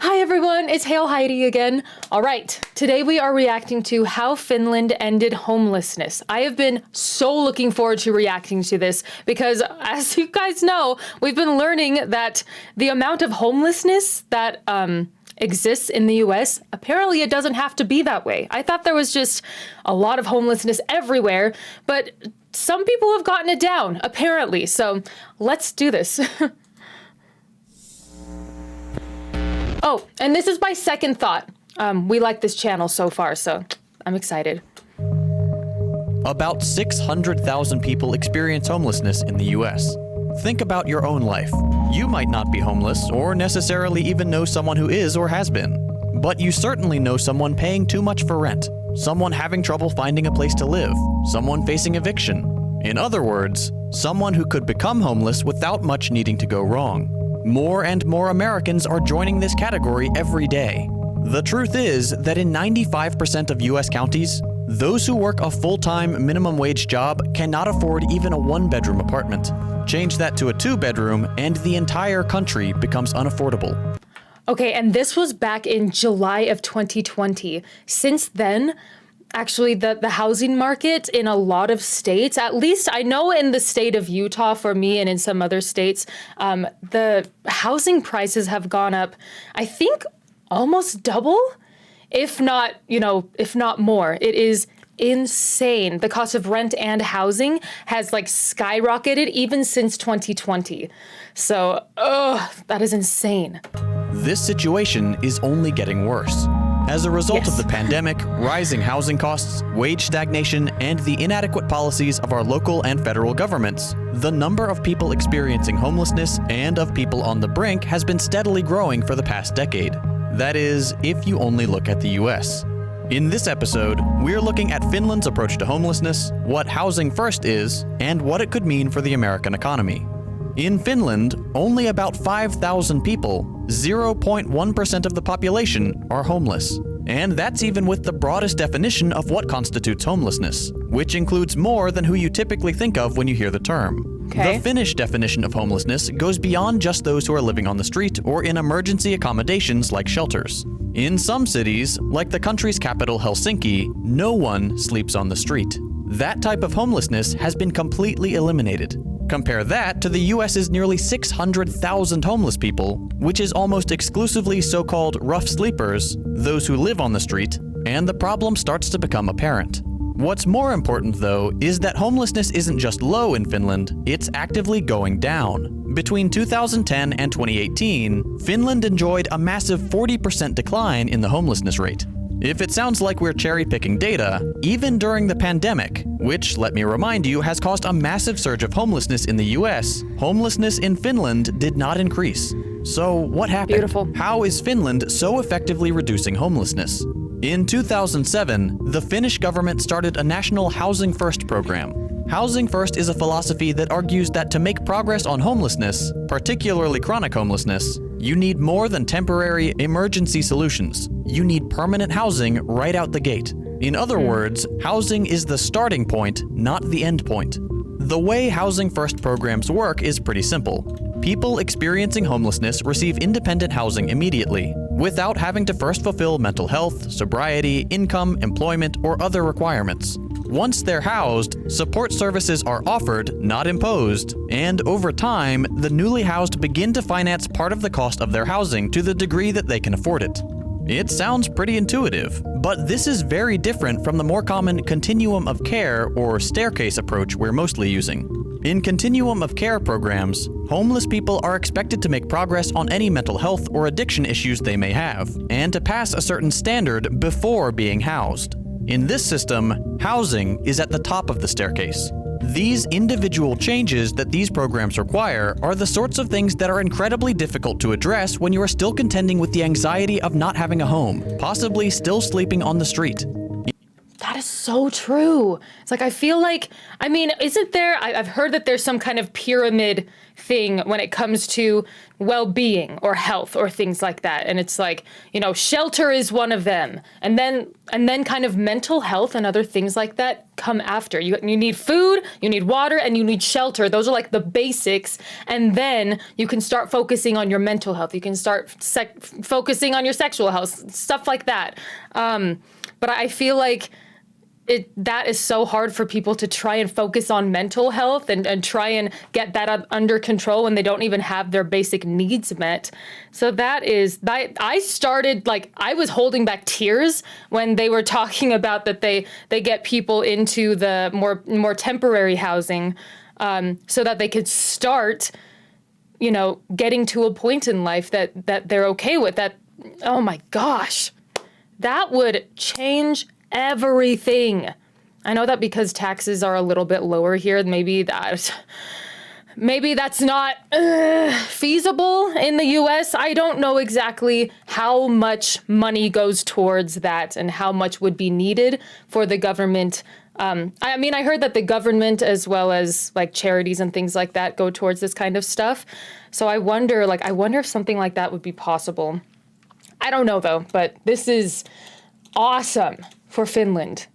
Hi everyone, it's HailHeidi again. All right, today we are reacting to how Finland ended homelessness. I have been so looking forward to reacting to this because, as you guys know, we've been learning that the amount of homelessness that exists in the US, apparently it doesn't have to be that way. I thought there was just a lot of homelessness everywhere, but some people have gotten it down, apparently. So let's do this. Oh, and this is my second thought. We like this channel so far, so I'm excited. About 600,000 people experience homelessness in the US. Think about your own life. You might not be homeless or necessarily even know someone who is or has been. But you certainly know someone paying too much for rent, someone having trouble finding a place to live, someone facing eviction. In other words, someone who could become homeless without much needing to go wrong. More and more Americans are joining this category every day. The truth is that in 95% of US counties, those who work a full-time minimum wage job cannot afford even a one-bedroom apartment. Change that to a two-bedroom and the entire country becomes unaffordable. Okay, and this was back in July of 2020. Since then, actually, the housing market in a lot of states, at least I know in the state of Utah for me and in some other states, the housing prices have gone up, I think almost double, if not more. It is insane. The cost of rent and housing has like skyrocketed even since 2020. So, that is insane. This situation is only getting worse. As a result of the pandemic, rising housing costs, wage stagnation, and the inadequate policies of our local and federal governments, the number of people experiencing homelessness and of people on the brink has been steadily growing for the past decade. That is, if you only look at the US. In this episode, we're looking at Finland's approach to homelessness, what Housing First is, and what it could mean for the American economy. In Finland, only about 5,000 people, 0.1% of the population, are homeless. And that's even with the broadest definition of what constitutes homelessness, which includes more than who you typically think of when you hear the term. Okay. The Finnish definition of homelessness goes beyond just those who are living on the street or in emergency accommodations like shelters. In some cities, like the country's capital Helsinki, no one sleeps on the street. That type of homelessness has been completely eliminated. Compare that to the US's nearly 600,000 homeless people, which is almost exclusively so-called rough sleepers, those who live on the street, and the problem starts to become apparent. What's more important, though, is that homelessness isn't just low in Finland, it's actively going down. Between 2010 and 2018, Finland enjoyed a massive 40% decline in the homelessness rate. If it sounds like we're cherry-picking data, even during the pandemic, which, let me remind you, has caused a massive surge of homelessness in the US, homelessness in Finland did not increase. So what happened? Beautiful. How is Finland so effectively reducing homelessness? In 2007, the Finnish government started a national Housing First program. Housing First is a philosophy that argues that to make progress on homelessness, particularly chronic homelessness, you need more than temporary emergency solutions. You need permanent housing right out the gate. In other words, housing is the starting point, not the end point. The way Housing First programs work is pretty simple. People experiencing homelessness receive independent housing immediately, without having to first fulfill mental health, sobriety, income, employment, or other requirements. Once they're housed, support services are offered, not imposed, and over time, the newly housed begin to finance part of the cost of their housing to the degree that they can afford it. It sounds pretty intuitive, but this is very different from the more common continuum of care or staircase approach we're mostly using. In continuum of care programs, homeless people are expected to make progress on any mental health or addiction issues they may have, and to pass a certain standard before being housed. In this system, housing is at the top of the staircase. These individual changes that these programs require are the sorts of things that are incredibly difficult to address when you are still contending with the anxiety of not having a home, possibly still sleeping on the street. That is so true. It's like, I feel like, I mean, isn't there, I've heard that there's some kind of pyramid thing when it comes to well-being or health or things like that. And it's like, you know, shelter is one of them. And then kind of mental health and other things like that come after. You need food, you need water, and you need shelter. Those are like the basics. And then you can start focusing on your mental health. You can start focusing on your sexual health, stuff like that. But I feel like that is so hard for people to try and focus on mental health and try and get that under control when they don't even have their basic needs met. So I started, like, I was holding back tears when they were talking about that they get people into the more temporary housing so that they could start, you know, getting to a point in life that they're okay with that. Oh my gosh, that would change everything. I know that because taxes are a little bit lower here, maybe that's not feasible in the US. I don't know exactly how much money goes towards that and how much would be needed for the government. I mean, I heard that the government as well as like charities and things like that go towards this kind of stuff. So I wonder if something like that would be possible. I don't know though, but this is awesome for Finland.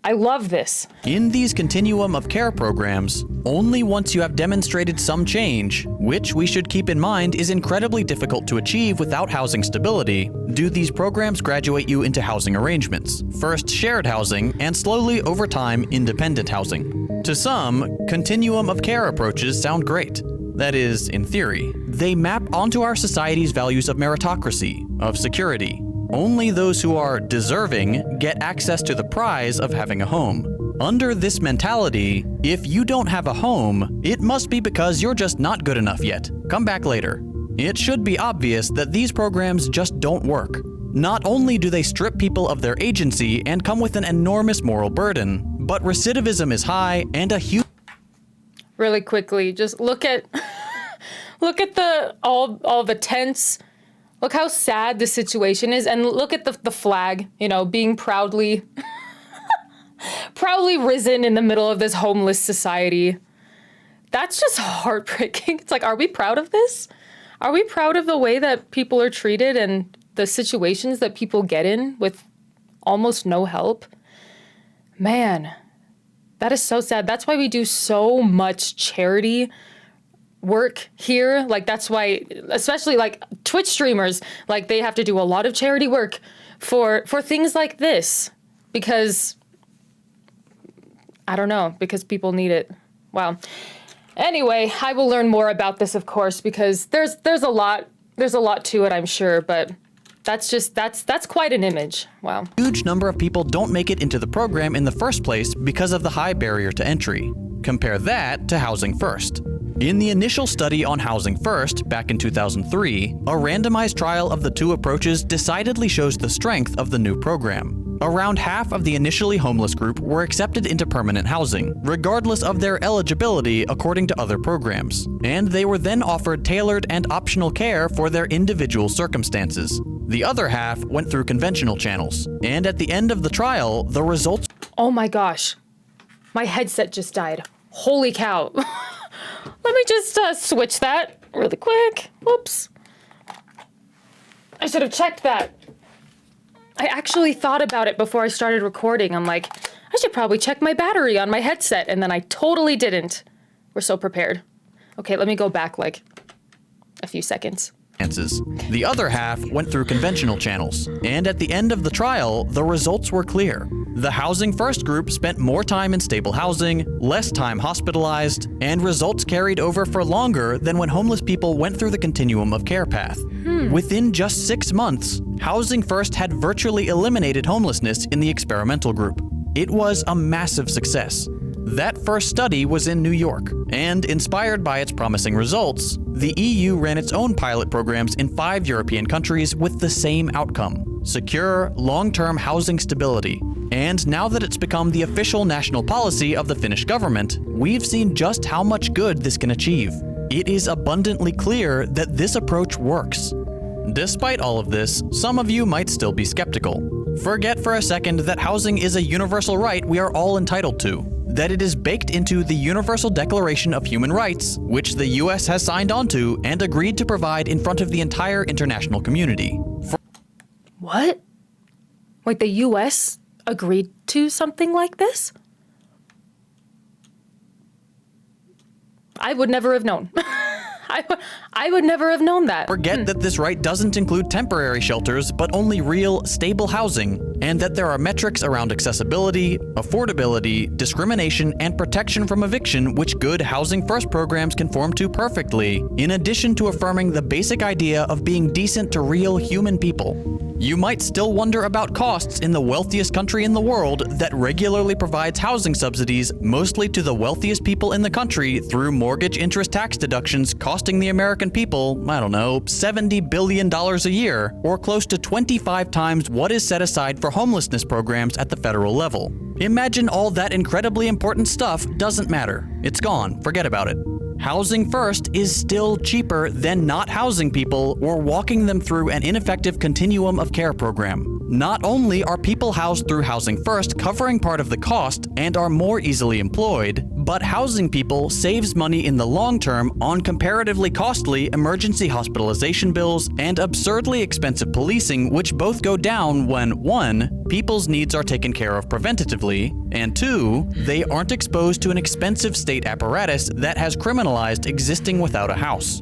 I love this. In these continuum of care programs, only once you have demonstrated some change, which we should keep in mind is incredibly difficult to achieve without housing stability, do these programs graduate you into housing arrangements. First shared housing, and slowly over time, independent housing. To some, continuum of care approaches sound great. That is, in theory. They map onto our society's values of meritocracy, of security. Only those who are deserving get access to the prize of having a home. Under this mentality, if you don't have a home, it must be because you're just not good enough yet. Come back later. It should be obvious that these programs just don't work. Not only do they strip people of their agency and come with an enormous moral burden, but recidivism is high and a huge... Really quickly, just look at all the tents. Look how sad the situation is, and look at the flag, you know, being proudly risen in the middle of this homeless society. That's just heartbreaking. It's like, are we proud of this? Are we proud of the way that people are treated and the situations that people get in with almost no help? Man, that is so sad. That's why we do so much charity work here. Like, that's why, especially like Twitch streamers, like they have to do a lot of charity work for things like this because I don't know, because people need it. Wow. Anyway, I will learn more about this, of course, because there's a lot to it, I'm sure, but that's quite an image. Wow. Huge number of people don't make it into the program in the first place because of the high barrier to entry. Compare that to Housing First. In the initial study on Housing First, back in 2003, a randomized trial of the two approaches decidedly shows the strength of the new program. Around half of the initially homeless group were accepted into permanent housing, regardless of their eligibility according to other programs, and they were then offered tailored and optional care for their individual circumstances. The other half went through conventional channels, and at the end of the trial, the results... Oh my gosh, my headset just died. Holy cow. Let me just switch that really quick. Whoops. I should have checked that. I actually thought about it before I started recording. I'm like, I should probably check my battery on my headset, and then I totally didn't. We're so prepared. Okay, let me go back like a few seconds. The other half went through conventional channels, and at the end of the trial, the results were clear. The Housing First group spent more time in stable housing, less time hospitalized, and results carried over for longer than when homeless people went through the continuum of care path. Within just 6 months, Housing First had virtually eliminated homelessness in the experimental group. It was a massive success. That first study was in New York, and inspired by its promising results, the EU ran its own pilot programs in 5 European countries with the same outcome: secure, long-term housing stability. And now that it's become the official national policy of the Finnish government, we've seen just how much good this can achieve. It is abundantly clear that this approach works. Despite all of this, some of you might still be skeptical. Forget for a second that housing is a universal right we are all entitled to, that it is baked into the Universal Declaration of Human Rights, which the US has signed onto and agreed to provide in front of the entire international community. What? Wait, the US agreed to something like this? I would never have known. I would never have known that. Forget that this right doesn't include temporary shelters, but only real, stable housing, and that there are metrics around accessibility, affordability, discrimination, and protection from eviction which good Housing First programs conform to perfectly, in addition to affirming the basic idea of being decent to real human people. You might still wonder about costs in the wealthiest country in the world that regularly provides housing subsidies mostly to the wealthiest people in the country through mortgage interest tax deductions costing the American people, I don't know, $70 billion a year, or close to 25 times what is set aside for homelessness programs at the federal level. Imagine all that incredibly important stuff doesn't matter. It's gone. Forget about it. Housing First is still cheaper than not housing people or walking them through an ineffective continuum of care program. Not only are people housed through Housing First covering part of the cost and are more easily employed, but housing people saves money in the long term on comparatively costly emergency hospitalization bills and absurdly expensive policing, which both go down when 1. People's needs are taken care of preventatively, and 2. They aren't exposed to an expensive state apparatus that has criminalized existing without a house.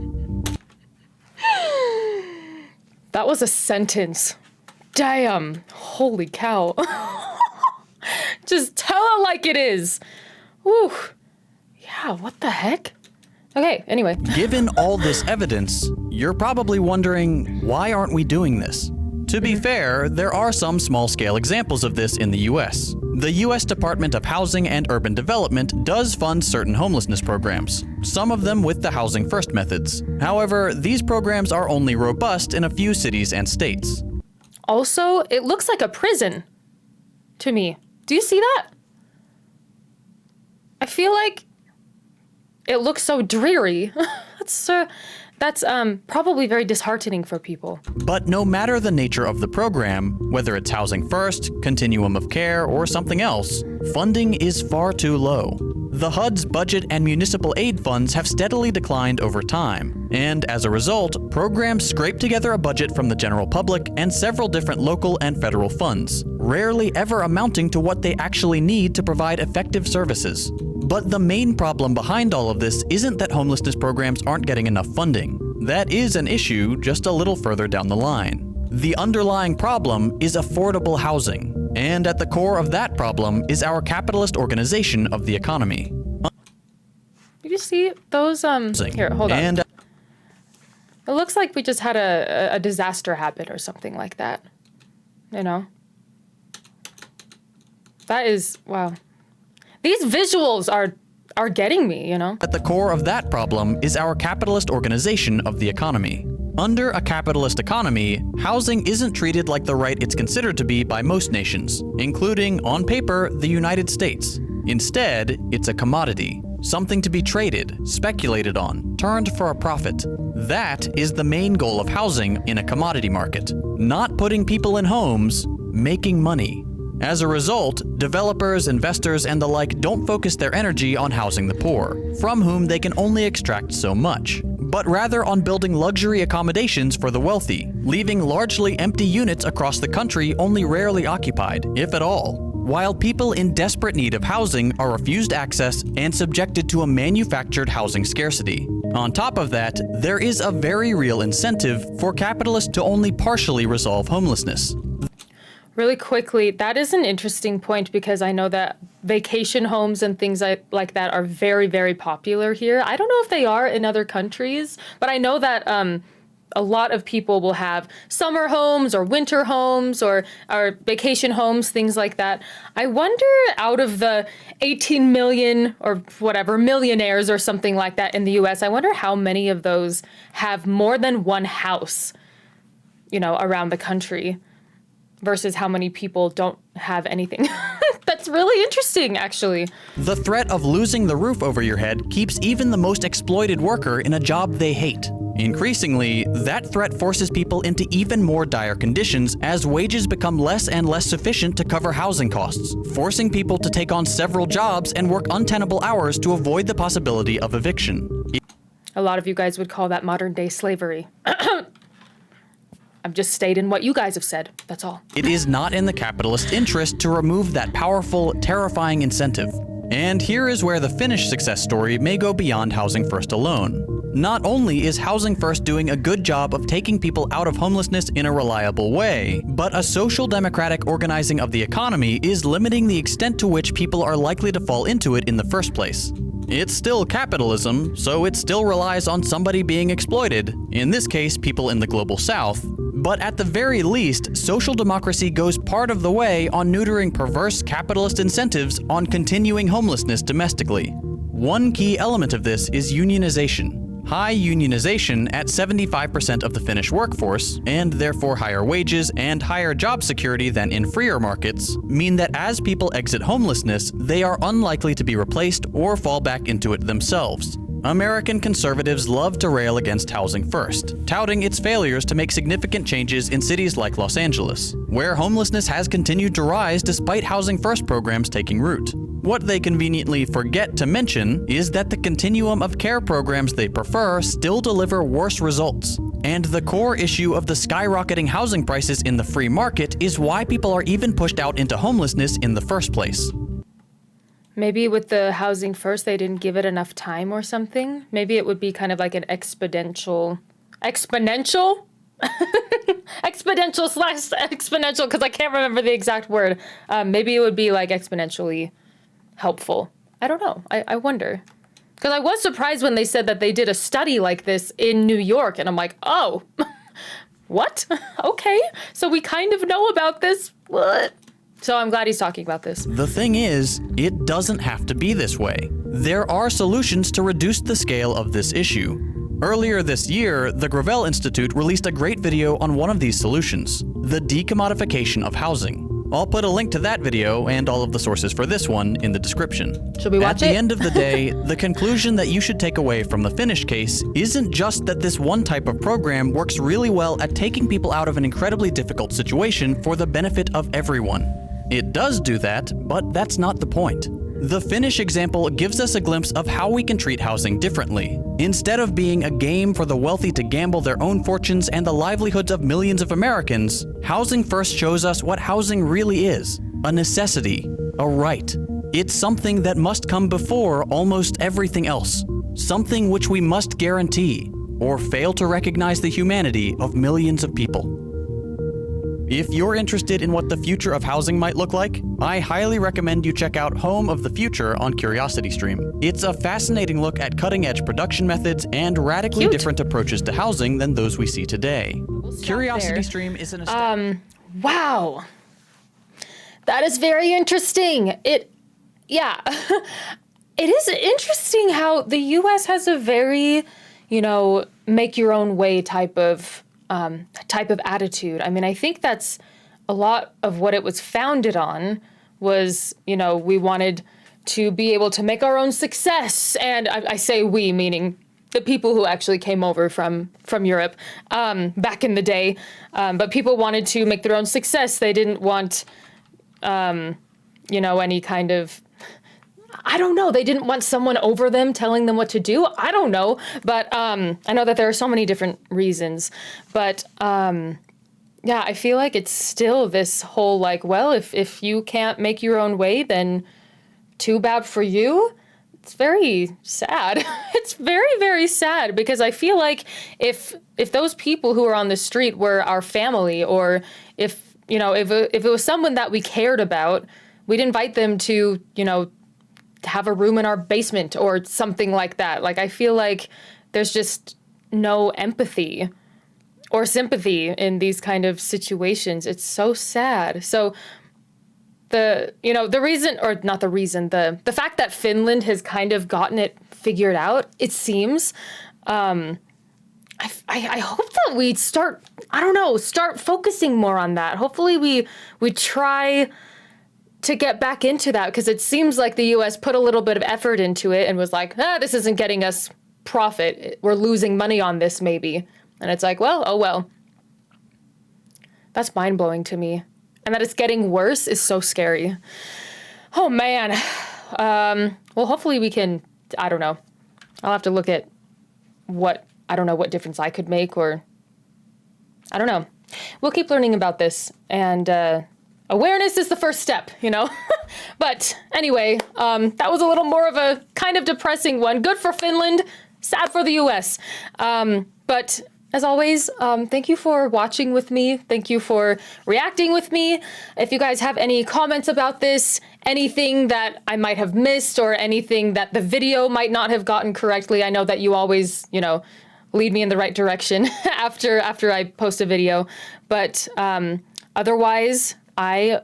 That was a sentence. Damn. Holy cow. Just tell it like it is. Whew. Yeah, what the heck? Okay, anyway. Given all this evidence, you're probably wondering, why aren't we doing this? To be fair, there are some small-scale examples of this in the US. The US Department of Housing and Urban Development does fund certain homelessness programs, some of them with the Housing First methods. However, these programs are only robust in a few cities and states. Also, it looks like a prison to me. Do you see that? I feel like it looks so dreary. That's probably very disheartening for people. But no matter the nature of the program, whether it's Housing First, Continuum of Care, or something else, funding is far too low. The HUD's budget and municipal aid funds have steadily declined over time, and as a result, programs scrape together a budget from the general public and several different local and federal funds, rarely ever amounting to what they actually need to provide effective services. But the main problem behind all of this isn't that homelessness programs aren't getting enough funding. That is an issue just a little further down the line. The underlying problem is affordable housing, and at the core of that problem is our capitalist organization of the economy. Did you see those, here, hold on. It looks like we just had a disaster happen or something like that. You know? That is, wow. These visuals are getting me, you know? At the core of that problem is our capitalist organization of the economy. Under a capitalist economy, housing isn't treated like the right it's considered to be by most nations, including, on paper, the United States. Instead, it's a commodity, something to be traded, speculated on, turned for a profit. That is the main goal of housing in a commodity market. Not putting people in homes, making money. As a result, developers, investors, and the like don't focus their energy on housing the poor, from whom they can only extract so much, but rather on building luxury accommodations for the wealthy, leaving largely empty units across the country only rarely occupied, if at all, while people in desperate need of housing are refused access and subjected to a manufactured housing scarcity. On top of that, there is a very real incentive for capitalists to only partially resolve homelessness. Really quickly, that is an interesting point because I know that vacation homes and things like that are very, very popular here. I don't know if they are in other countries, but I know that a lot of people will have summer homes or winter homes or vacation homes, things like that. I wonder, out of the 18 million or whatever millionaires or something like that in the US, I wonder how many of those have more than one house, you know, around the country, versus how many people don't have anything. That's really interesting, actually. The threat of losing the roof over your head keeps even the most exploited worker in a job they hate. Increasingly, that threat forces people into even more dire conditions as wages become less and less sufficient to cover housing costs, forcing people to take on several jobs and work untenable hours to avoid the possibility of eviction. A lot of you guys would call that modern day slavery. I'm just stating what you guys have said. That's all. It is not in the capitalist interest to remove that powerful, terrifying incentive. And here is where the Finnish success story may go beyond Housing First alone. Not only is Housing First doing a good job of taking people out of homelessness in a reliable way, but a social democratic organizing of the economy is limiting the extent to which people are likely to fall into it in the first place. It's still capitalism, so it still relies on somebody being exploited, in this case people in the global south, but at the very least, social democracy goes part of the way on neutering perverse capitalist incentives on continuing homelessness domestically. One key element of this is unionization. High unionization at 75% of the Finnish workforce, and therefore higher wages and higher job security than in freer markets, mean that as people exit homelessness, they are unlikely to be replaced or fall back into it themselves. American conservatives love to rail against Housing First, touting its failures to make significant changes in cities like Los Angeles, where homelessness has continued to rise despite Housing First programs taking root. What they conveniently forget to mention is that the continuum of care programs they prefer still deliver worse results. And the core issue of the skyrocketing housing prices in the free market is why people are even pushed out into homelessness in the first place. Maybe with the Housing First, they didn't give it enough time or something. Maybe it would be kind of like an exponential? Exponential slash exponential, because I can't remember the exact word. Maybe it would be like exponentially helpful. I don't know. I wonder. Because I was surprised when they said that they did a study like this in New York, and I'm like, oh, what? Okay. So we kind of know about this. What? So I'm glad he's talking about this. The thing is, it doesn't have to be this way. There are solutions to reduce the scale of this issue. Earlier this year, the Gravel Institute released a great video on one of these solutions, the decommodification of housing. I'll put a link to that video and all of the sources for this one in the description. Should we watch it? At the end of the day, the conclusion that you should take away from the Finnish case isn't just that this one type of program works really well at taking people out of an incredibly difficult situation for the benefit of everyone. It does do that, but that's not the point. The Finnish example gives us a glimpse of how we can treat housing differently. Instead of being a game for the wealthy to gamble their own fortunes and the livelihoods of millions of Americans, Housing First shows us what housing really is: a necessity, a right. It's something that must come before almost everything else, something which we must guarantee, or fail to recognize the humanity of millions of people. If you're interested in what the future of housing might look like, I highly recommend you check out Home of the Future on CuriosityStream. It's a fascinating look at cutting-edge production methods and radically different approaches to housing than those we see today. CuriosityStream is an Wow. That is very interesting. Yeah. It is interesting how the US has a very, make your own way type of attitude. I mean, I think that's a lot of what it was founded on was, we wanted to be able to make our own success. And I say we, meaning the people who actually came over from Europe back in the day. But people wanted to make their own success. They didn't want, any kind of, I don't know. They didn't want someone over them telling them what to do. I don't know. But I know that there are so many different reasons. But I feel like it's still this whole well, if you can't make your own way, then too bad for you. It's very sad. It's very, very sad because I feel like if those people who are on the street were our family, or if it was someone that we cared about, we'd invite them to, have a room in our basement or something like that. I feel like there's just no empathy or sympathy in these kind of situations. It's so sad. So the fact that Finland has kind of gotten it figured out, it seems, I hope that we start focusing more on that. Hopefully we try to get back into that, because it seems like the U.S. put a little bit of effort into it and was like, this isn't getting us profit. We're losing money on this maybe. And it's like, well, oh well. That's mind-blowing to me. And that it's getting worse is so scary. Oh man. Well, hopefully we can, I don't know. I'll have to look at I don't know what difference I could make, or I don't know. We'll keep learning about this, and awareness is the first step, you know? But anyway, that was a little more of a kind of depressing one. Good for Finland, sad for the US. But as always, thank you for watching with me. Thank you for reacting with me. If you guys have any comments about this, anything that I might have missed, or anything that the video might not have gotten correctly, I know that you always, you know, lead me in the right direction after I post a video. But otherwise, I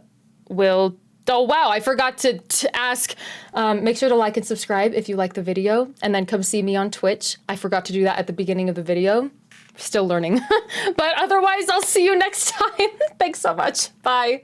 will... Oh, wow, I forgot to ask. Make sure to like and subscribe if you like the video, and then come see me on Twitch. I forgot to do that at the beginning of the video. Still learning. But otherwise, I'll see you next time. Thanks so much. Bye.